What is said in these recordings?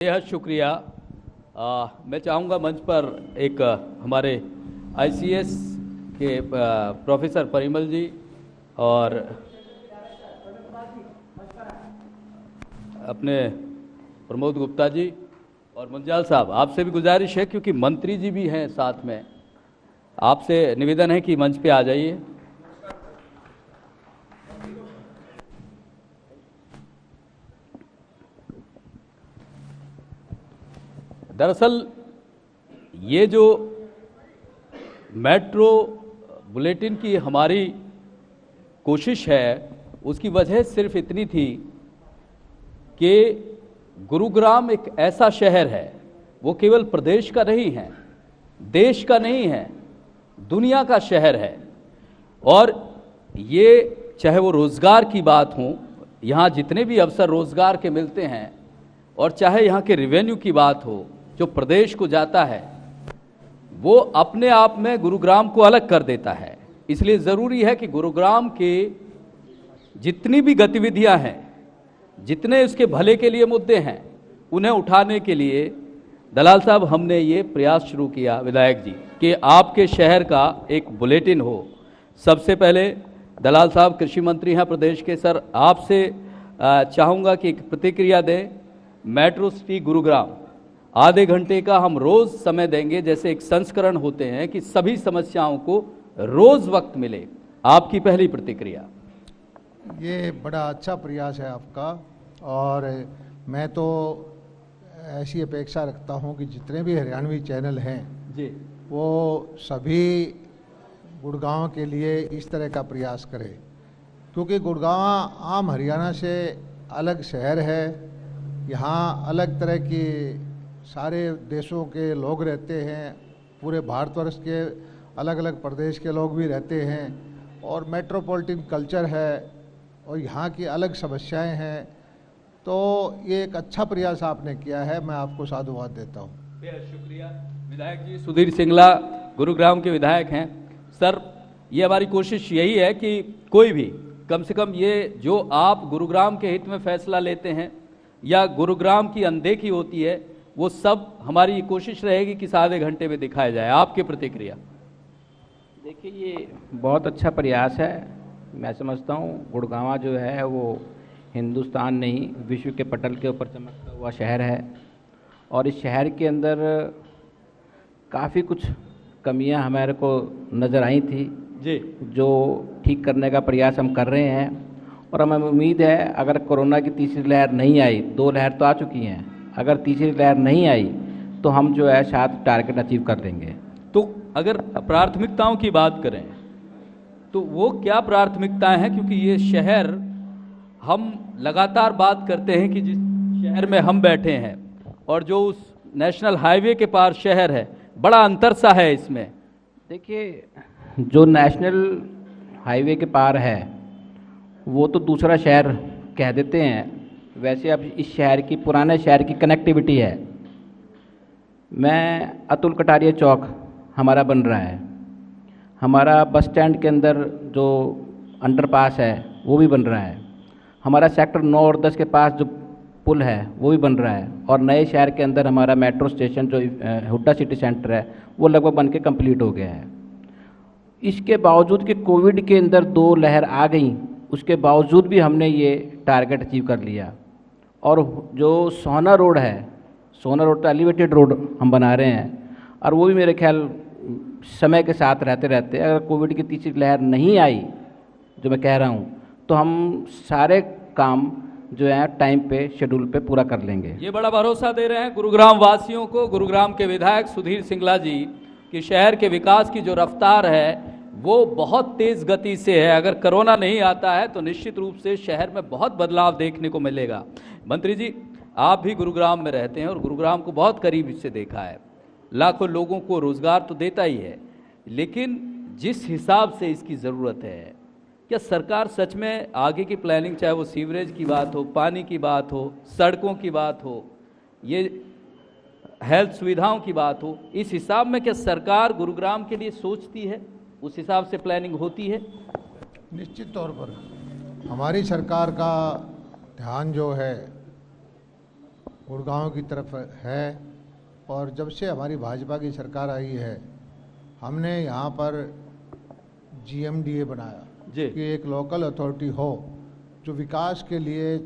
बेहद शुक्रिया। मैं चाहूँगा मंच पर एक हमारे आईसीएस के प्रोफेसर परिमल जी और अपने प्रमोद गुप्ता जी और मुंजाल साहब, आपसे भी गुजारिश है क्योंकि मंत्री जी भी हैं साथ में, आपसे निवेदन है कि मंच पे आ जाइए। दरअसल ये जो मेट्रो बुलेटिन की हमारी कोशिश है उसकी वजह सिर्फ इतनी थी कि गुरुग्राम एक ऐसा शहर है, वो केवल प्रदेश का नहीं है, देश का नहीं है, दुनिया का शहर है। और ये चाहे वो रोज़गार की बात हो, यहाँ जितने भी अवसर रोज़गार के मिलते हैं, और चाहे यहाँ के रेवेन्यू की बात हो जो प्रदेश को जाता है, वो अपने आप में गुरुग्राम को अलग कर देता है। इसलिए ज़रूरी है कि गुरुग्राम के जितनी भी गतिविधियां हैं, जितने उसके भले के लिए मुद्दे हैं, उन्हें उठाने के लिए दलाल साहब हमने ये प्रयास शुरू किया विधायक जी कि आपके शहर का एक बुलेटिन हो। सबसे पहले दलाल साहब कृषि मंत्री हैं प्रदेश के, सर आपसे चाहूँगा कि एक प्रतिक्रिया दें। मेट्रो सिटी गुरुग्राम आधे घंटे का हम रोज़ समय देंगे, जैसे एक संस्करण होते हैं कि सभी समस्याओं को रोज़ वक्त मिले। आपकी पहली प्रतिक्रिया। ये बड़ा अच्छा प्रयास है आपका, और मैं तो ऐसी अपेक्षा रखता हूँ कि जितने भी हरियाणवी चैनल हैं जी, वो सभी गुड़गांव के लिए इस तरह का प्रयास करें, क्योंकि गुड़गांव आम हरियाणा से अलग शहर है। यहाँ अलग तरह की सारे देशों के लोग रहते हैं, पूरे भारतवर्ष के अलग अलग प्रदेश के लोग भी रहते हैं, और मेट्रोपॉलिटन कल्चर है और यहाँ की अलग समस्याएं हैं। तो ये एक अच्छा प्रयास आपने किया है, मैं आपको साधुवाद देता हूँ। बेहद शुक्रिया। विधायक जी सुधीर सिंगला गुरुग्राम के विधायक हैं। सर, ये हमारी कोशिश यही है कि कोई भी कम से कम ये जो आप गुरुग्राम के हित में फैसला लेते हैं या गुरुग्राम की अनदेखी होती है, वो सब हमारी कोशिश रहेगी कि आधे घंटे में दिखाया जाए। आपकी प्रतिक्रिया। देखिए, ये बहुत अच्छा प्रयास है। मैं समझता हूँ गुड़गांव जो है वो हिंदुस्तान नहीं विश्व के पटल के ऊपर चमकता हुआ शहर है, और इस शहर के अंदर काफ़ी कुछ कमियां हमारे को नज़र आई थी जी, जो ठीक करने का प्रयास हम कर रहे हैं। और हमें उम्मीद है अगर कोरोना की तीसरी लहर नहीं आई, 2 लहर तो आ चुकी हैं, अगर तीसरी लहर नहीं आई तो हम जो है शायद टारगेट अचीव कर लेंगे। तो अगर प्राथमिकताओं की बात करें तो वो क्या प्राथमिकताएं हैं, क्योंकि ये शहर हम लगातार बात करते हैं कि जिस शहर में हम बैठे हैं और जो उस नेशनल हाईवे के पार शहर है, बड़ा अंतर सा है इसमें। देखिए, जो नेशनल हाईवे के पार है वो तो दूसरा शहर कह देते हैं, वैसे अब इस शहर की पुराने शहर की कनेक्टिविटी है। मैं अतुल कटारिया चौक हमारा बन रहा है, हमारा बस स्टैंड के अंदर जो अंडरपास है वो भी बन रहा है, हमारा सेक्टर 9 और 10 के पास जो पुल है वो भी बन रहा है, और नए शहर के अंदर हमारा मेट्रो स्टेशन जो हुड्डा सिटी सेंटर है वो लगभग बन के कम्प्लीट हो गया है। इसके बावजूद कि कोविड के अंदर 2 लहर आ गई, उसके बावजूद भी हमने ये टारगेट अचीव कर लिया। और जो सोना रोड है, सोना रोड तो एलिवेटेड रोड हम बना रहे हैं, और वो भी मेरे ख्याल समय के साथ रहते रहते अगर कोविड की तीसरी लहर नहीं आई, जो मैं कह रहा हूँ, तो हम सारे काम जो है टाइम पे शेड्यूल पे पूरा कर लेंगे। ये बड़ा भरोसा दे रहे हैं गुरुग्राम वासियों को, गुरुग्राम के विधायक सुधीर सिंगला जी, कि शहर के विकास की जो रफ्तार है वो बहुत तेज़ गति से है। अगर कोरोना नहीं आता है तो निश्चित रूप से शहर में बहुत बदलाव देखने को मिलेगा। मंत्री जी, आप भी गुरुग्राम में रहते हैं और गुरुग्राम को बहुत करीब से देखा है। लाखों लोगों को रोज़गार तो देता ही है, लेकिन जिस हिसाब से इसकी ज़रूरत है, क्या सरकार सच में आगे की प्लानिंग, चाहे वो सीवरेज की बात हो, पानी की बात हो, सड़कों की बात हो, ये हेल्थ सुविधाओं की बात हो, इस हिसाब में क्या सरकार गुरुग्राम के लिए सोचती है? उस हिसाब से प्लानिंग होती है? निश्चित तौर पर हमारी सरकार का ध्यान जो है गुड़गांव की तरफ है। और जब से हमारी भाजपा की सरकार आई है, हमने यहाँ पर GMDA बनाया जी। कि एक लोकल अथॉरिटी हो जो विकास के लिए,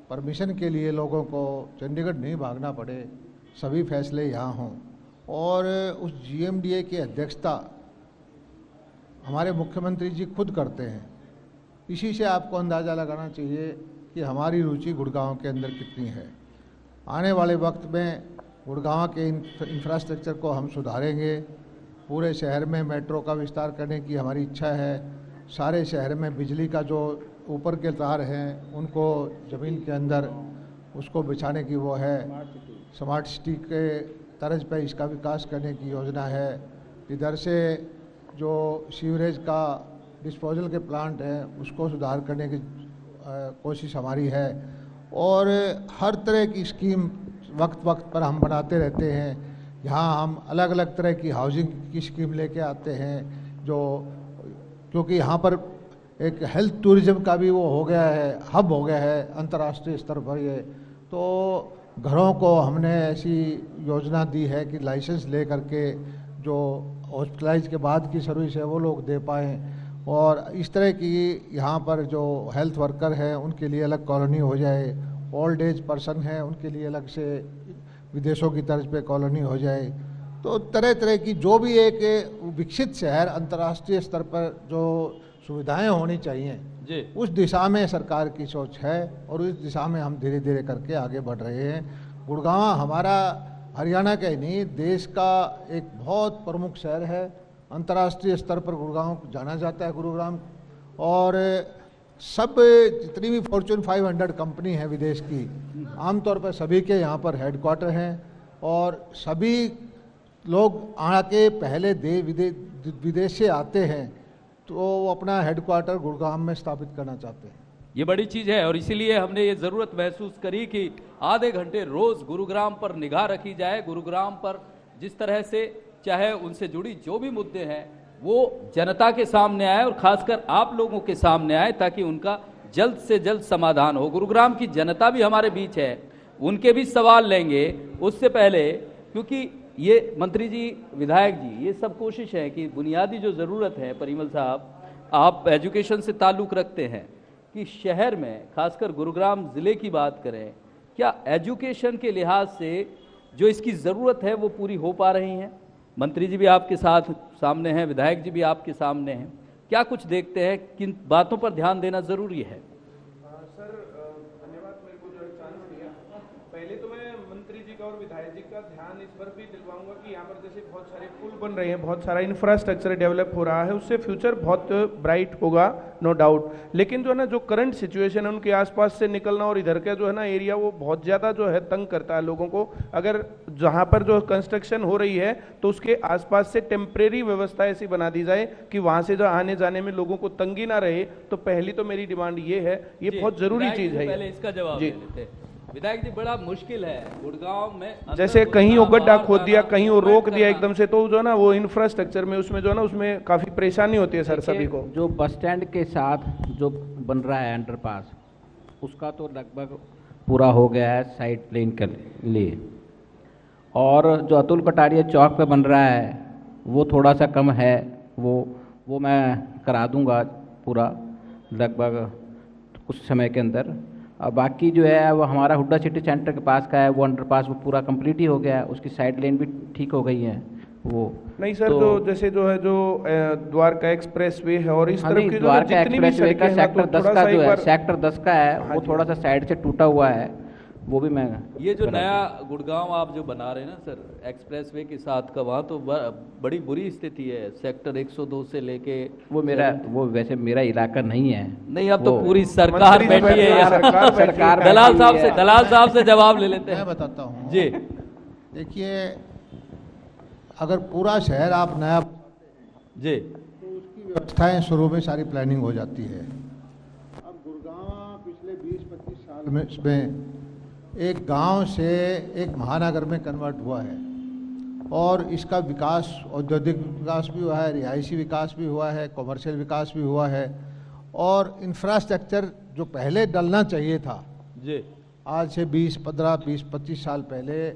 परमिशन के लिए लोगों को चंडीगढ़ नहीं भागना पड़े, सभी फैसले यहाँ हों। और उस GMDA की अध्यक्षता हमारे मुख्यमंत्री जी खुद करते हैं। इसी से आपको अंदाज़ा लगाना चाहिए कि हमारी रुचि गुड़गांव के अंदर कितनी है। आने वाले वक्त में गुड़गांव के इंफ्रास्ट्रक्चर को हम सुधारेंगे। पूरे शहर में मेट्रो का विस्तार करने की हमारी इच्छा है। सारे शहर में बिजली का जो ऊपर के तार हैं उनको ज़मीन के अंदर उसको बिछाने की वो है। स्मार्ट सिटी के तर्ज पे इसका विकास करने की योजना है। इधर से जो सीवरेज का डिस्पोजल के प्लांट हैं उसको सुधार करने की कोशिश हमारी है। और हर तरह की स्कीम वक्त वक्त पर हम बनाते रहते हैं। यहाँ हम अलग अलग तरह की हाउसिंग की स्कीम लेके आते हैं, जो क्योंकि यहाँ पर एक हेल्थ टूरिज्म का भी वो हो गया है, हब हो गया है अंतर्राष्ट्रीय स्तर पर ये। तो घरों को हमने ऐसी योजना दी है कि लाइसेंस ले करके जो हॉस्पिटलाइज के बाद की सर्विस है वो लोग दे पाएँ। और इस तरह की यहाँ पर जो हेल्थ वर्कर हैं उनके लिए अलग कॉलोनी हो जाए, ओल्ड एज पर्सन हैं उनके लिए अलग से विदेशों की तर्ज पे कॉलोनी हो जाए। तो तरह तरह की जो भी एक विकसित शहर अंतर्राष्ट्रीय स्तर पर जो सुविधाएं होनी चाहिए जी, उस दिशा में सरकार की सोच है और उस दिशा में हम धीरे धीरे करके आगे बढ़ रहे हैं। गुड़गांव हमारा हरियाणा का ही नहीं, देश का एक बहुत प्रमुख शहर है। अंतर्राष्ट्रीय स्तर पर गुड़गांव जाना जाता है, गुरुग्राम। और सब जितनी भी फॉर्च्यून 500 कंपनी है विदेश की, आमतौर पर सभी के यहाँ पर हेडक्वार्टर हैं। और सभी लोग आके पहले विदेश से आते हैं तो वो अपना हेडक्वार्टर गुड़गांव में स्थापित करना चाहते हैं। ये बड़ी चीज़ है और इसीलिए हमने ये ज़रूरत महसूस करी कि आधे घंटे रोज़ गुरुग्राम पर निगाह रखी जाए। गुरुग्राम पर जिस तरह से चाहे उनसे जुड़ी जो भी मुद्दे हैं वो जनता के सामने आए और खासकर आप लोगों के सामने आए, ताकि उनका जल्द से जल्द समाधान हो। गुरुग्राम की जनता भी हमारे बीच है, उनके भी सवाल लेंगे उससे पहले, क्योंकि ये मंत्री जी, विधायक जी, ये सब कोशिश है कि बुनियादी जो ज़रूरत है, परिमल साहब आप एजुकेशन से ताल्लुक़ रखते हैं, कि शहर में खासकर गुरुग्राम ज़िले की बात करें, क्या एजुकेशन के लिहाज से जो इसकी ज़रूरत है वो पूरी हो पा रही हैं? मंत्री जी भी आपके साथ सामने हैं, विधायक जी भी आपके सामने हैं, क्या कुछ देखते हैं, किन बातों पर ध्यान देना ज़रूरी है? सर धन्यवाद मेरे को जो चांस दिया। पहले तो मैं मंत्री जी का और विधायक जी का ध्यान इस पर भी दिलवाऊंगा कि यहाँ पर जैसे बहुत सारे पुल बन रहे हैं, बहुत सारा इंफ्रास्ट्रक्चर डेवलप हो रहा है, उससे फ्यूचर बहुत ब्राइट होगा, नो डाउट। लेकिन जो है ना, जो करंट सिचुएशन है उनके आसपास से निकलना और इधर का जो है ना एरिया, वो बहुत ज़्यादा जो है तंग करता है लोगों को। अगर जहाँ पर जो कंस्ट्रक्शन हो रही है तो उसके आसपास से टेम्परेरी व्यवस्था ऐसी बना दी जाए कि वहाँ से जो आने जाने में लोगों को तंगी ना रहे। तो पहली तो मेरी डिमांड ये है, ये बहुत जरूरी चीज़ है। पहले इसका जवाब दे लेते हैं। विधायक जी, बड़ा मुश्किल है गुड़गांव में, जैसे कहीं वो गड्ढा खोद दिया, कहीं वो रोक दिया एकदम से, तो जो है ना वो इंफ्रास्ट्रक्चर में उसमें जो है ना उसमें काफ़ी परेशानी होती है सर सभी को। जो बस स्टैंड के साथ जो बन रहा है अंडरपास, उसका तो लगभग पूरा हो गया है साइड लेन के लिए। और जो अतुल कटारिया चौक पे बन रहा है वो थोड़ा सा कम है, वो मैं करा दूंगा पूरा लगभग कुछ समय के अंदर। और बाकी जो है वो हमारा हुड्डा सिटी सेंटर के पास का है, वो अंडरपास वो पूरा कंप्लीट ही हो गया है, उसकी साइड लेन भी ठीक हो गई है। वो नहीं सर, तो जैसे जो है जो द्वारका एक्सप्रेस वे है और इस तरफ की द्वारका एक्सप्रेस वे का सेक्टर 10 का जो है, सेक्टर 10 का है, वो थोड़ा सा साइड से टूटा हुआ है, वो भी मैं ये जो नया गुड़गांव आप जो बना रहे हैं ना सर, एक्सप्रेसवे के साथ का, वहाँ तो बड़ी बुरी स्थिति है। सेक्टर 102 से लेके वो वैसे मेरा इलाका नहीं है। नहीं, अब तो पूरी सरकार बैठी है यार। सरकार दलाल साहब से जवाब ले लेते हैं। मैं बताता हूँ जी। देखिए, अगर पूरा शहर आप नया जी, तो उसकी व्यवस्थाएं शुरू में सारी प्लानिंग हो जाती है। अब गुड़गांव पिछले 20-25 साल में एक गांव से एक महानगर में कन्वर्ट हुआ है और इसका विकास, औद्योगिक विकास भी हुआ है, रिहायशी विकास भी हुआ है, कॉमर्शियल विकास भी हुआ है। और इंफ्रास्ट्रक्चर जो पहले डलना चाहिए था जी, आज से 20, 15, 20, 25 साल पहले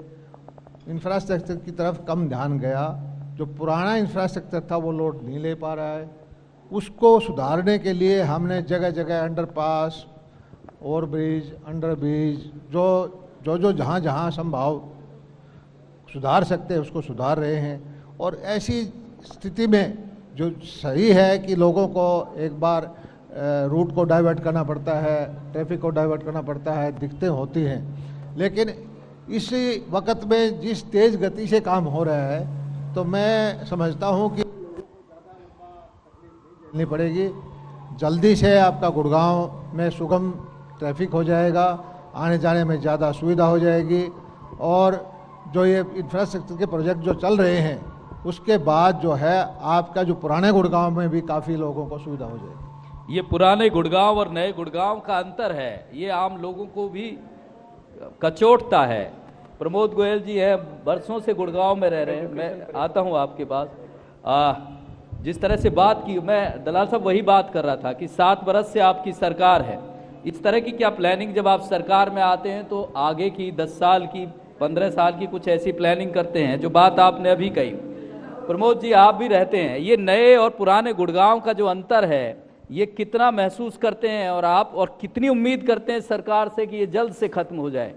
इंफ्रास्ट्रक्चर की तरफ कम ध्यान गया। जो पुराना इंफ्रास्ट्रक्चर था वो लोड नहीं ले पा रहा है। उसको सुधारने के लिए हमने जगह जगह अंडरपास, ओवरब्रिज, अंडरब्रिज जो जहाँ जहाँ संभव सुधार सकते हैं उसको सुधार रहे हैं। और ऐसी स्थिति में जो सही है कि लोगों को एक बार रूट को डाइवर्ट करना पड़ता है, ट्रैफिक को डाइवर्ट करना पड़ता है, दिक्कतें होती हैं, लेकिन इसी वक्त में जिस तेज़ गति से काम हो रहा है तो मैं समझता हूँ कि झेलनी पड़ेगी। जल्दी से आपका गुड़गांव में सुगम ट्रैफिक हो जाएगा, आने जाने में ज़्यादा सुविधा हो जाएगी। और जो ये इंफ्रास्ट्रक्चर के प्रोजेक्ट जो चल रहे हैं उसके बाद जो है आपका जो पुराने गुड़गांव में भी काफ़ी लोगों को सुविधा हो जाएगी। ये पुराने गुड़गांव और नए गुड़गांव का अंतर है, ये आम लोगों को भी कचोटता है। प्रमोद गोयल जी हैं, बरसों से गुड़गांव में रह रहे हैं। मैं आता हूं आपके पास। जिस तरह से बात की, मैं दलाल साहब वही बात कर रहा था कि 7 बरस से आपकी सरकार है। इस तरह की क्या प्लानिंग, जब आप सरकार में आते हैं तो आगे की 10 साल की, 15 साल की कुछ ऐसी प्लानिंग करते हैं जो बात आपने अभी कही। प्रमोद जी, आप भी रहते हैं, ये नए और पुराने गुड़गांव का जो अंतर है ये कितना महसूस करते हैं और आप, और कितनी उम्मीद करते हैं सरकार से कि ये जल्द से खत्म हो जाए?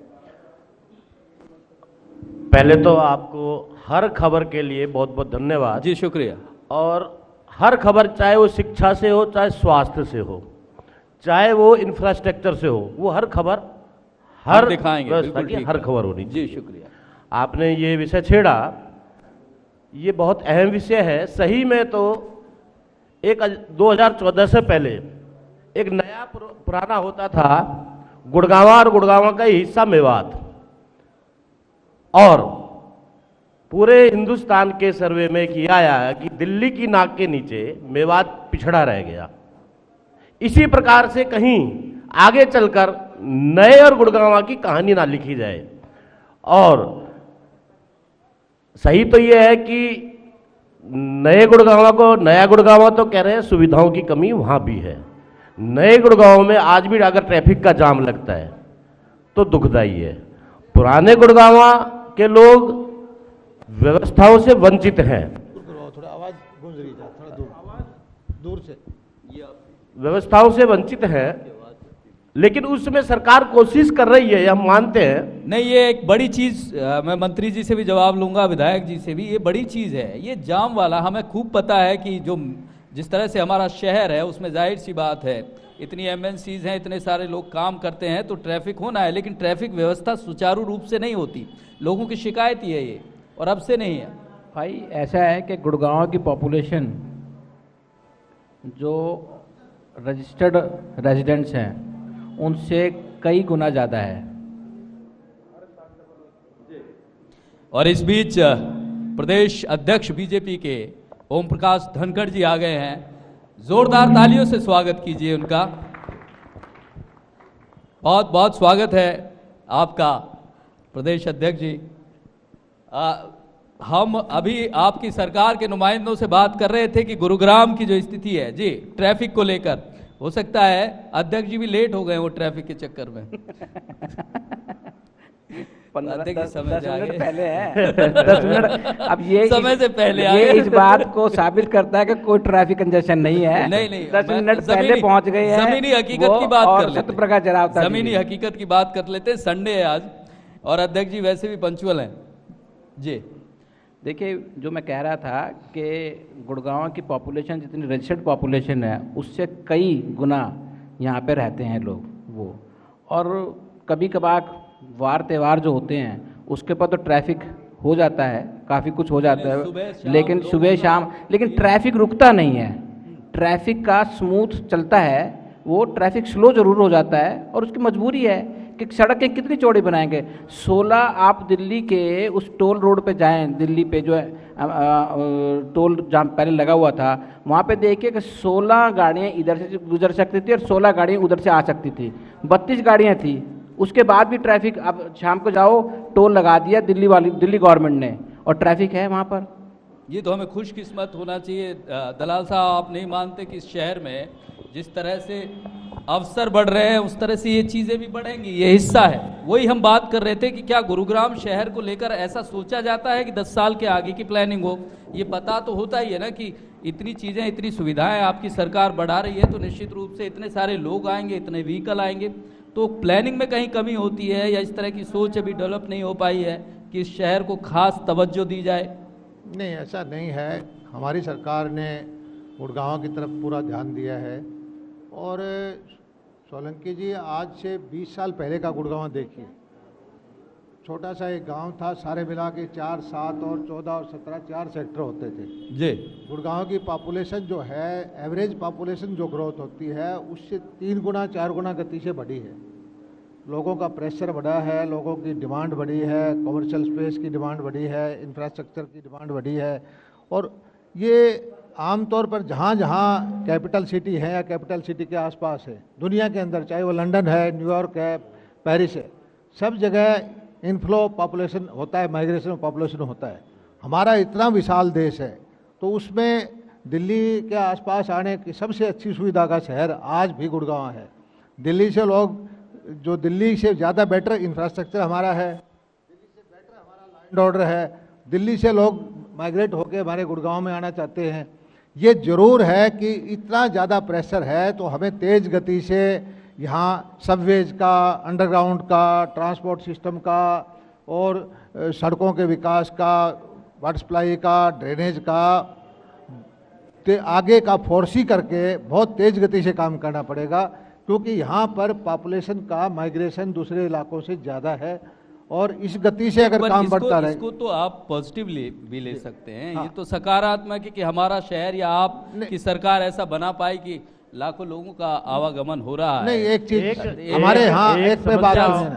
पहले तो आपको हर खबर के लिए बहुत बहुत धन्यवाद जी। शुक्रिया। और हर खबर, चाहे वो शिक्षा से हो, चाहे स्वास्थ्य से हो, चाहे वो इंफ्रास्ट्रक्चर से हो, वो हर खबर हर दिखाएंगे, व्यवस्था की हर खबर होनी चाहिए। जी शुक्रिया। आपने ये विषय छेड़ा, ये बहुत अहम विषय है। सही में तो 2014 से पहले एक नया पुराना होता था गुड़गांवा, और गुड़गांवा का ही हिस्सा मेवात, और पूरे हिंदुस्तान के सर्वे में किया आया कि दिल्ली की नाक के नीचे मेवात पिछड़ा रह गया। इसी प्रकार से कहीं आगे चलकर नए और गुड़गांवा की कहानी ना लिखी जाए। और सही तो यह है कि नए गुड़गांवा को नया गुड़गांवा तो कह रहे हैं, सुविधाओं की कमी वहां भी है। नए गुड़गांव में आज भी अगर ट्रैफिक का जाम लगता है तो दुखदाई है। पुराने गुड़गांवा के लोग व्यवस्थाओं से वंचित हैं। थोड़ा आवाज गूंज रही है, थोड़ा दूर से। व्यवस्थाओं से वंचित हैं, लेकिन उसमें सरकार कोशिश कर रही है, हम मानते हैं। नहीं, ये एक बड़ी चीज, मैं मंत्री जी से भी जवाब लूंगा, विधायक जी से भी। ये बड़ी चीज है, ये जाम वाला। हमें खूब पता है कि जो जिस तरह से हमारा शहर है उसमें जाहिर सी बात है, इतनी एमएनसीज हैं, इतने सारे लोग काम करते हैं, तो ट्रैफिक होना है। लेकिन ट्रैफिक व्यवस्था सुचारू रूप से नहीं होती। लोगों की शिकायत ही है ये, और अब से नहीं है। भाई ऐसा है कि गुड़गांव की पॉपुलेशन जो रजिस्टर्ड रेजिडेंट्स हैं उनसे कई गुना ज़्यादा है। और इस बीच प्रदेश अध्यक्ष बीजेपी के ओम प्रकाश धनखड़ जी आ गए हैं। जोरदार तालियों से स्वागत कीजिए उनका। बहुत बहुत स्वागत है आपका प्रदेश अध्यक्ष जी। हम अभी आपकी सरकार के नुमाइंदों से बात कर रहे थे कि गुरुग्राम की जो स्थिति है जी ट्रैफिक को लेकर, हो सकता है अध्यक्ष जी भी लेट हो गए वो ट्रैफिक के चक्कर में। 10 मिनट पहले है। 10 मिनट अब ये समय से पहले ये इस बात को साबित करता है कि कोई ट्रैफिक कंजेशन नहीं है। नहीं 10 मिनट पहले पहुंच गए हैं। जमीनी हकीकत की बात कर लेते हैं। सत्यप्रकाश जरावता जमीनी हकीकत की बात कर लेते हैं। संडे है आज और अध्यक्ष जी वैसे भी पंचुअल हैं जी। देखिए, जो मैं कह रहा था कि गुड़गांव की पॉपुलेशन जितनी रजिस्टर्ड पॉपुलेशन है उससे कई गुना यहाँ पे रहते हैं लोग वो। और कभी कभार वार त्यौहार जो होते हैं उसके पर तो ट्रैफिक हो जाता है, काफ़ी कुछ हो जाता है, लेकिन सुबह शाम लेकिन ट्रैफिक रुकता नहीं है। ट्रैफिक का स्मूथ चलता है, वो ट्रैफिक स्लो ज़रूर हो जाता है। और उसकी मजबूरी है कि सड़कें कितनी चौड़ी बनाएंगे। 16 आप दिल्ली के उस टोल रोड पे जाएं, दिल्ली पे जो है टोल जहाँ पहले लगा हुआ था वहाँ पे देखिए कि 16 गाड़ियाँ इधर से गुजर सकती थी और 16 गाड़ियाँ उधर से आ सकती थी। 32 गाड़ियाँ थी, उसके बाद भी ट्रैफिक। अब शाम को जाओ, टोल लगा दिया दिल्ली गवर्नमेंट ने, और ट्रैफिक है वहाँ पर। ये तो हमें खुशकिस्मत होना चाहिए। दलाल साहब, आप नहीं मानते कि इस शहर में जिस तरह से अवसर बढ़ रहे हैं उस तरह से ये चीजें भी बढ़ेंगी, ये हिस्सा है। वही हम बात कर रहे थे कि क्या गुरुग्राम शहर को लेकर ऐसा सोचा जाता है कि 10 साल के आगे की प्लानिंग हो। ये पता तो होता ही है ना कि इतनी चीजें, इतनी सुविधाएं आपकी सरकार बढ़ा रही है, तो निश्चित रूप से इतने सारे लोग आएंगे, इतने व्हीकल आएंगे, तो प्लानिंग में कहीं कमी होती है या इस तरह की सोच अभी डेवलप नहीं हो पाई है कि इस शहर को खास तवज्जो दी जाए। नहीं, ऐसा नहीं है। हमारी सरकार ने गुड़गांव की तरफ पूरा ध्यान दिया है। और सोलंकी जी, आज से 20 साल पहले का गुड़गांव देखिए, छोटा सा एक गांव था, सारे मिला के 4, 7 और 14 और 17 4 सेक्टर होते थे जी। गुड़गांव की पॉपुलेशन जो है, एवरेज पॉपुलेशन जो ग्रोथ होती है उससे 3 गुना 4 गुना गति से बढ़ी है। लोगों का प्रेशर बढ़ा है, लोगों की डिमांड बढ़ी है, कमर्शियल स्पेस की डिमांड बढ़ी है, इंफ्रास्ट्रक्चर की डिमांड बढ़ी है। और ये आमतौर पर जहाँ जहाँ कैपिटल सिटी है या कैपिटल सिटी के आसपास है दुनिया के अंदर, चाहे वो लंदन है, न्यूयॉर्क है, पेरिस है, सब जगह इनफ्लो पॉपुलेशन होता है, माइग्रेशन ऑफ पॉपुलेशन होता है। हमारा इतना विशाल देश है, तो उसमें दिल्ली के आसपास आने की सबसे अच्छी सुविधा का शहर आज भी गुड़गांव है। दिल्ली से लोग, जो दिल्ली से ज़्यादा बेटर इंफ्रास्ट्रक्चर हमारा है, दिल्ली से बेटर हमारा लैंड ऑर्डर है, दिल्ली से लोग माइग्रेट होकर हमारे गुड़गांव में आना चाहते हैं। ये ज़रूर है कि इतना ज़्यादा प्रेशर है, तो हमें तेज़ गति से यहाँ सबवेज का, अंडरग्राउंड का, ट्रांसपोर्ट सिस्टम का और सड़कों के विकास का, वाटर सप्लाई का, ड्रेनेज का, आगे का फोर्सी करके बहुत तेज़ गति से काम करना पड़ेगा, क्योंकि यहाँ पर पॉपुलेशन का माइग्रेशन दूसरे इलाकों से ज़्यादा है। और इस गति से अगर काम बढ़ता रहे, इसको तो आप पॉजिटिवली भी ले सकते हैं। हाँ। ये तो सकारात्मक है कि हमारा शहर या आप की सरकार ऐसा बना पाए कि लाखों लोगों का आवागमन हो रहा है। नहीं, एक चीज हमारे यहाँ एक पे बात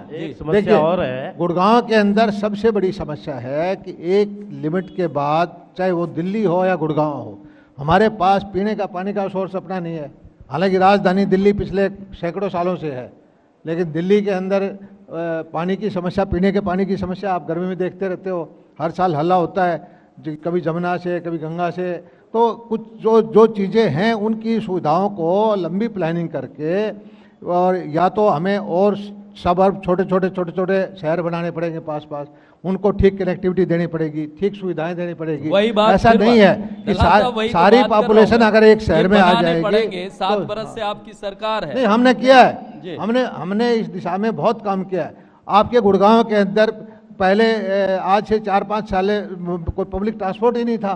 देखिए, और है गुड़गांव के अंदर सबसे बड़ी समस्या है कि एक लिमिट के बाद, चाहे वो दिल्ली हो या गुड़गांव हो, हमारे पास पीने का पानी का सोर्स अपना नहीं है। हालांकि राजधानी दिल्ली पिछले सैकड़ों सालों से है, लेकिन दिल्ली के अंदर पानी की समस्या, पीने के पानी की समस्या आप गर्मी में देखते रहते हो, हर साल हल्ला होता है, कभी जमुना से, कभी गंगा से। तो कुछ जो चीज़ें हैं उनकी सुविधाओं को लंबी प्लानिंग करके, और या तो हमें और सबअर्ब, छोटे छोटे शहर बनाने पड़ेंगे पास पास, उनको ठीक कनेक्टिविटी देनी पड़ेगी, ठीक सुविधाएं देनी पड़ेगी। ऐसा नहीं है कि सारी पॉपुलेशन अगर एक शहर में आ जाएगी। 7 बरस से आपकी सरकार है। नहीं, हमने किया है, हमने इस दिशा में बहुत काम किया है। आपके गुड़गांव के अंदर पहले आज से 4-5 साल कोई पब्लिक ट्रांसपोर्ट ही नहीं था,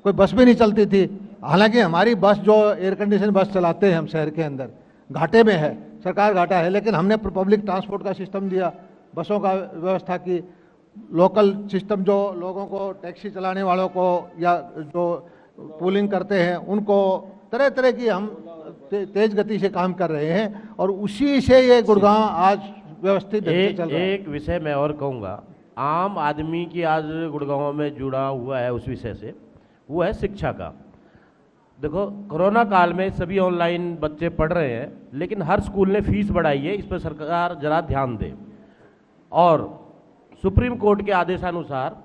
कोई बस भी नहीं चलती थी। हालांकि हमारी बस, जो एयर कंडीशन बस चलाते हैं हम शहर के अंदर, घाटे में है, सरकार घाटा है, लेकिन हमने पब्लिक ट्रांसपोर्ट का सिस्टम दिया, बसों का व्यवस्था की, लोकल सिस्टम, जो लोगों को, टैक्सी चलाने वालों को या जो पूलिंग करते हैं उनको, तरह तरह की हम तेज गति से काम कर रहे हैं, और उसी से ये गुड़गांव आज व्यवस्थित चल रहा है। एक विषय मैं और कहूँगा, आम आदमी की आज गुड़गांव में जुड़ा हुआ है उस विषय से, वो है शिक्षा का। देखो, कोरोना काल में सभी ऑनलाइन बच्चे पढ़ रहे हैं, लेकिन हर स्कूल ने फीस बढ़ाई है, इस पर सरकार जरा ध्यान दे। और सुप्रीम कोर्ट के आदेशानुसार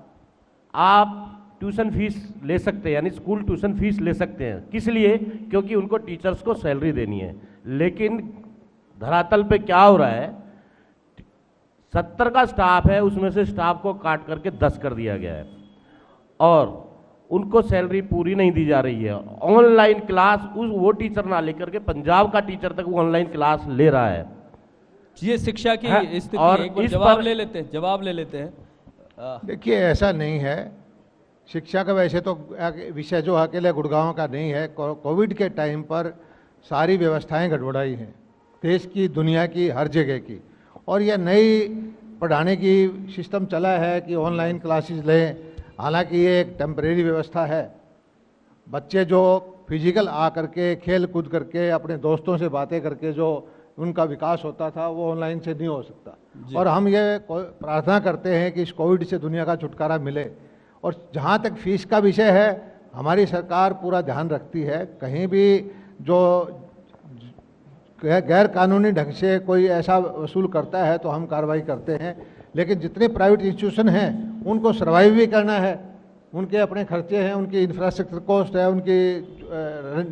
आप ट्यूशन फीस ले सकते हैं, यानी स्कूल ट्यूशन फीस ले सकते हैं। किस लिए? क्योंकि उनको टीचर्स को सैलरी देनी है। लेकिन धरातल पे क्या हो रहा है, 70 का स्टाफ है, उसमें से स्टाफ को काट करके 10 कर दिया गया है, और उनको सैलरी पूरी नहीं दी जा रही है। ऑनलाइन क्लास वो टीचर ना लेकर के पंजाब का टीचर तक वो ऑनलाइन क्लास ले रहा है। ये शिक्षा की स्थिति, और एक बार जवाब ले लेते हैं। देखिए, ऐसा नहीं है। शिक्षा का वैसे तो विषय जो अकेले गुड़गांव का नहीं है, कोविड के टाइम पर सारी व्यवस्थाएं गड़बड़ाई हैं, देश की, दुनिया की, हर जगह की। और यह नई पढ़ाने की सिस्टम चला है कि ऑनलाइन क्लासेस लें। हालांकि ये एक टेम्परेरी व्यवस्था है। बच्चे जो फिजिकल आ करके, खेल कूद करके, अपने दोस्तों से बातें करके जो उनका विकास होता था, वो ऑनलाइन से नहीं हो सकता। और हम ये प्रार्थना करते हैं कि इस कोविड से दुनिया का छुटकारा मिले। और जहाँ तक फीस का विषय है, हमारी सरकार पूरा ध्यान रखती है। कहीं भी जो गैर कानूनी ढंग से कोई ऐसा वसूल करता है तो हम कार्रवाई करते हैं। लेकिन जितने प्राइवेट इंस्टीट्यूशन हैं उनको सर्वाइव भी करना है, उनके अपने खर्चे हैं, उनकी इंफ्रास्ट्रक्चर कॉस्ट है, उनकी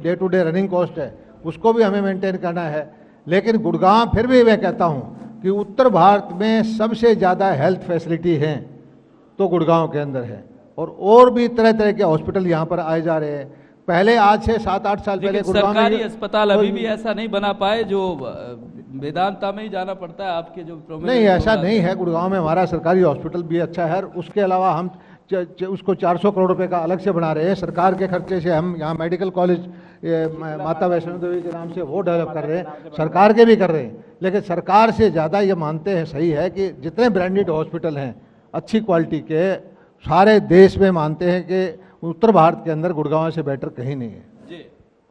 day to day running cost है, उसको भी हमें मेंटेन करना है। लेकिन गुड़गांव फिर भी मैं कहता हूँ कि उत्तर भारत में सबसे ज़्यादा हेल्थ फैसिलिटी हैं तो गुड़गांव के अंदर है, और भी तरह तरह के हॉस्पिटल यहाँ पर आए जा रहे हैं। पहले आज से 7-8 साल पहले गुड़गांव में सरकारी अस्पताल अभी भी ऐसा नहीं बना पाए, जो वेदांता में ही जाना पड़ता है आपके जो नहीं, ऐसा नहीं है। गुड़गांव में हमारा सरकारी हॉस्पिटल भी अच्छा है, उसके अलावा हम उसको 400 करोड़ रुपए का अलग से बना रहे हैं। सरकार के खर्चे से हम यहाँ मेडिकल कॉलेज माता वैष्णो देवी के नाम से वो डेवलप कर रहे हैं, सरकार के भी कर रहे हैं। लेकिन सरकार से ज़्यादा ये मानते हैं, सही है, कि जितने ब्रांडेड हॉस्पिटल हैं अच्छी क्वालिटी के, सारे देश में मानते हैं कि उत्तर भारत के अंदर गुड़गांव से बेटर कहीं नहीं है। जी,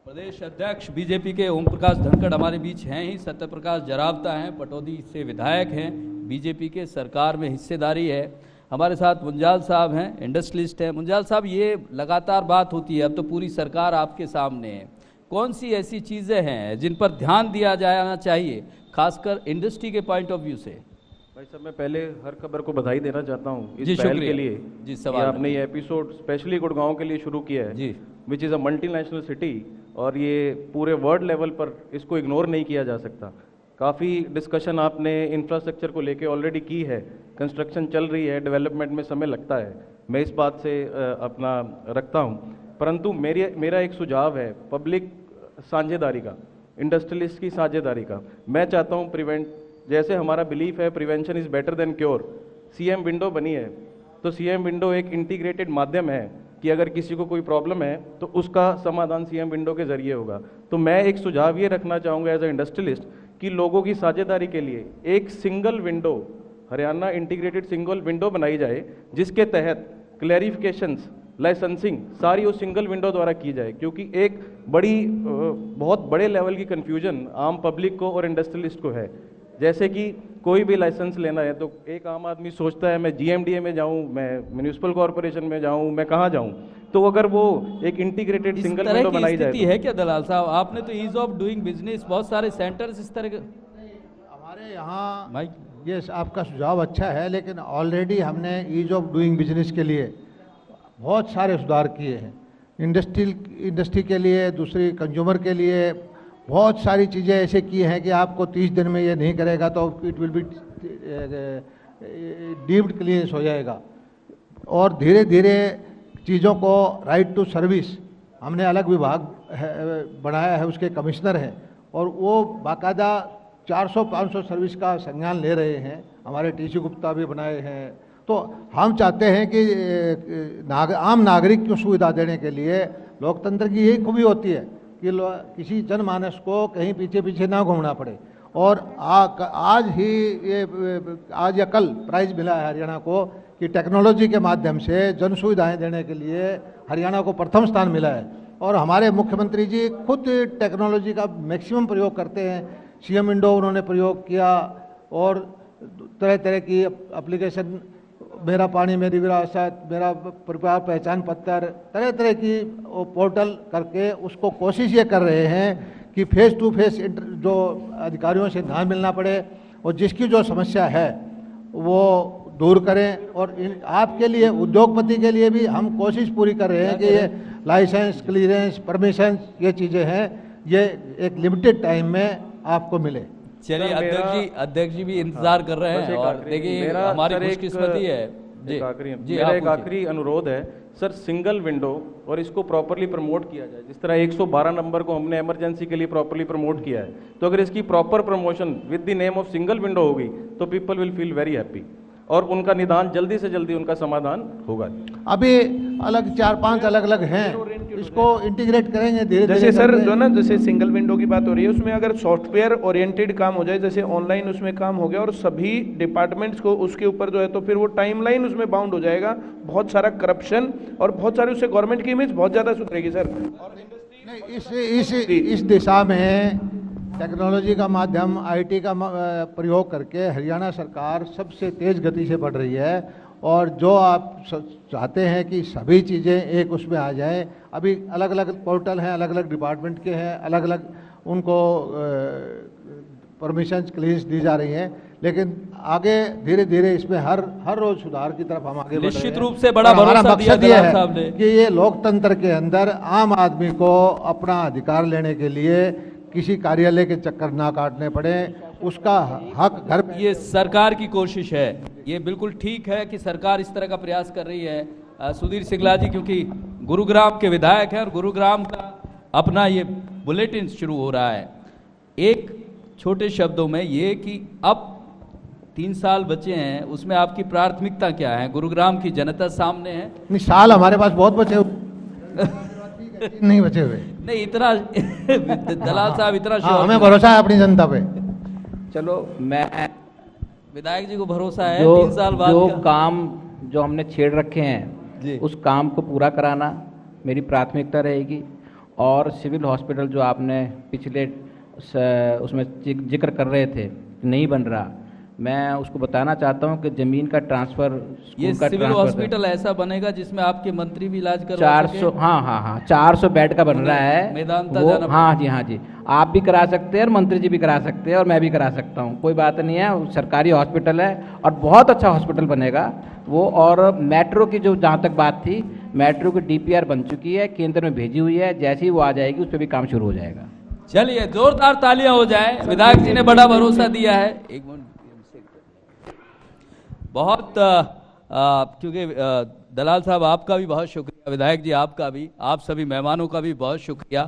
प्रदेश अध्यक्ष बीजेपी के ओम प्रकाश धनखड़ हमारे बीच हैं ही। सत्य प्रकाश जरावता हैं, पटौदी से विधायक हैं, बीजेपी के सरकार में हिस्सेदारी है। हमारे साथ मुंजाल साहब हैं, इंडस्ट्रियलिस्ट हैं। मुंजाल साहब, ये लगातार बात होती है, अब तो पूरी सरकार आपके सामने है, कौन सी ऐसी चीज़ें हैं जिन पर ध्यान दिया जाना चाहिए, खासकर इंडस्ट्री के पॉइंट ऑफ व्यू से? भाई साहब, मैं पहले हर खबर को बधाई देना चाहता हूँ जी, इस पहल शुक्रिया के लिए जी। कि सवाल आपने ये एपिसोड स्पेशली गुड़गांव के लिए शुरू किया है जी, which is a multinational city, और ये पूरे वर्ल्ड लेवल पर इसको इग्नोर नहीं किया जा सकता। काफ़ी डिस्कशन आपने इंफ्रास्ट्रक्चर को लेके ऑलरेडी की है, कंस्ट्रक्शन चल रही है, डेवलपमेंट में समय लगता है, मैं इस बात से अपना रखता हूँ। परंतु मेरा एक सुझाव है पब्लिक साझेदारी का, इंडस्ट्रियलिस्ट की साझेदारी का। मैं चाहता हूँ जैसे हमारा बिलीफ है prevention is better than cure, CM window बनी है, तो सीएम विंडो एक इंटीग्रेटेड माध्यम है कि अगर किसी को कोई प्रॉब्लम है तो उसका समाधान सीएम विंडो के जरिए होगा। तो मैं एक सुझाव ये रखना चाहूँगा एज ए इंडस्ट्रियलिस्ट कि लोगों की साझेदारी के लिए एक single window, Haryana integrated single window बनाई जाए, जिसके तहत क्लैरिफिकेशंस, लाइसेंसिंग सारी उस सिंगल विंडो द्वारा की जाए, क्योंकि एक बहुत बड़े लेवल की कन्फ्यूजन आम पब्लिक को और इंडस्ट्रियलिस्ट को है। जैसे कि कोई भी लाइसेंस लेना है तो एक आम आदमी सोचता है मैं जीएमडीए में जाऊं, मैं म्यूनिसिपल कॉर्पोरेशन में जाऊं, मैं कहाँ जाऊं। तो अगर वो एक इंटीग्रेटेड सिंगल विंडो बनाई जाए तो है क्या दलाल साहब? आपने तो ईज ऑफ डूइंग बिजनेस, बहुत सारे सेंटर्स इस तरह के हमारे यहाँ, ये आपका सुझाव अच्छा है, लेकिन ऑलरेडी हमने ईज ऑफ डूइंग बिजनेस के लिए बहुत सारे सुधार किए हैं। इंडस्ट्री के लिए, दूसरी कंज्यूमर के लिए बहुत सारी चीज़ें ऐसे की हैं कि आपको 30 दिन में ये नहीं करेगा तो it will be deemed cleanness हो जाएगा। और धीरे धीरे चीज़ों को राइट टू सर्विस हमने अलग विभाग बनाया है, उसके कमिश्नर हैं, और वो बाकायदा 400-500 सर्विस का संज्ञान ले रहे हैं। हमारे टीसी गुप्ता भी बनाए हैं। तो हम चाहते हैं कि आम नागरिक को सुविधा देने के लिए लोकतंत्र की यही खूबी होती है कि किसी जनमानस को कहीं पीछे पीछे ना घूमना पड़े। और आज या कल प्राइज मिला है हरियाणा को कि टेक्नोलॉजी के माध्यम से जन सुविधाएँ देने के लिए हरियाणा को प्रथम स्थान मिला है। और हमारे मुख्यमंत्री जी खुद टेक्नोलॉजी का मैक्सिमम प्रयोग करते हैं। सीएम विंडो उन्होंने प्रयोग किया, और तरह तरह की एप्लीकेशन, मेरा पानी मेरी विरासत, मेरा परिवार पहचान पत्र, तरह तरह की पोर्टल करके उसको कोशिश ये कर रहे हैं कि फेस टू फेस जो अधिकारियों से ना मिलना पड़े, और जिसकी जो समस्या है वो दूर करें। और आपके लिए, उद्योगपति के लिए भी हम कोशिश पूरी कर रहे हैं कि ये लाइसेंस, क्लियरेंस, परमिशन, ये चीज़ें हैं, ये एक लिमिटेड टाइम में आपको मिले। चलिए, अध्यक्ष जी भी इंतजार कर रहे हैं, और देखिए हमारी खुशकिस्मती है। मेरा एक आखिरी अनुरोध है सर, सिंगल विंडो, और इसको प्रॉपरली प्रमोट किया जाए। जिस तरह 112 नंबर को हमने इमरजेंसी के लिए प्रॉपरली प्रमोट किया है, तो अगर इसकी proper promotion with the name of single window होगी तो people will feel very happy, और उनका निदान जल्दी से जल्दी उनका समाधान होगा। अभी अलग 4-5 अलग हैं, इसको इंटीग्रेट करेंगे धीरे धीरे। जैसे सर जो ना, जैसे सिंगल विंडो की बात हो रही है, उसमें अगर सॉफ्टवेयर ओरिएंटेड काम हो जाए, जैसे ऑनलाइन उसमें काम हो गया और सभी डिपार्टमेंट्स को उसके ऊपर जो है, तो फिर वो टाइमलाइन उसमें बाउंड हो जाएगा, बहुत सारा करप्शन और बहुत सारी उससे गवर्नमेंट की इमेज बहुत ज़्यादा सुधरेगी सर। इस दिशा में टेक्नोलॉजी का माध्यम, आईटी का प्रयोग करके हरियाणा सरकार सबसे तेज़ गति से बढ़ रही है। और जो आप चाहते हैं कि सभी चीज़ें एक उसमें आ जाएं, अभी अलग अलग पोर्टल हैं, अलग अलग डिपार्टमेंट के हैं, अलग अलग उनको परमिशन क्लियरेंस दी जा रही हैं, लेकिन आगे धीरे धीरे इसमें हर रोज सुधार की तरफ हम आगे बढ़ रहे हैं। निश्चित रूप से बड़ा भरोसा दिया दलाल साहब ने कि ये लोकतंत्र के अंदर आम आदमी को अपना अधिकार लेने के लिए किसी कार्यालय के चक्कर ना काटने पड़े, उसका हक घर पे। ये सरकार की कोशिश है, ये बिल्कुल ठीक है कि सरकार इस तरह का प्रयास कर रही है। सुधीर सिंगला जी क्योंकि गुरुग्राम के विधायक हैं और गुरुग्राम का अपना ये बुलेटिन शुरू हो रहा है। एक छोटे शब्दों में ये कि अब 3 साल बचे हैं, उसमें आपकी प्राथमिकता क्या है? गुरुग्राम की जनता सामने है। नहीं, साल हमारे पास बहुत बचे हुए नहीं बचे हुए। नहीं इतना दलाल साहब इतना हाँ, हमें भरोसा है अपनी जनता पे। चलो, मैं विधायक जी को भरोसा है जो 3 साल बाद जो का। काम जो हमने छेड़ रखे जी। हैं उस काम को पूरा कराना मेरी प्राथमिकता रहेगी। और सिविल हॉस्पिटल जो आपने पिछले उसमें जिक्र कर रहे थे नहीं बन रहा, मैं उसको बताना चाहता हूं कि ज़मीन का ट्रांसफ़र, ये स्कूल का सिविल ट्रांसफ़र हॉस्पिटल ऐसा बनेगा जिसमें आपके मंत्री भी इलाज करवा 400, हाँ 400 बेड का बन रहा है मेदांता वो। जाना हाँ जी, आप भी करा सकते हैं और मंत्री जी भी करा सकते हैं और मैं भी करा सकता हूँ, कोई बात नहीं है। वो सरकारी हॉस्पिटल है और बहुत अच्छा हॉस्पिटल बनेगा वो। और मेट्रो की जो जहाँ तक बात थी, मेट्रो की DPR बन चुकी है, केंद्र में भेजी हुई है, जैसे ही वो आ जाएगी उस पर भी काम शुरू हो जाएगा। चलिए जोरदार तालियां हो जाए, विधायक जी ने बड़ा भरोसा दिया है। एक मिनट, बहुत क्योंकि दलाल साहब आपका भी बहुत शुक्रिया, विधायक जी आपका भी, आप सभी मेहमानों का भी बहुत शुक्रिया।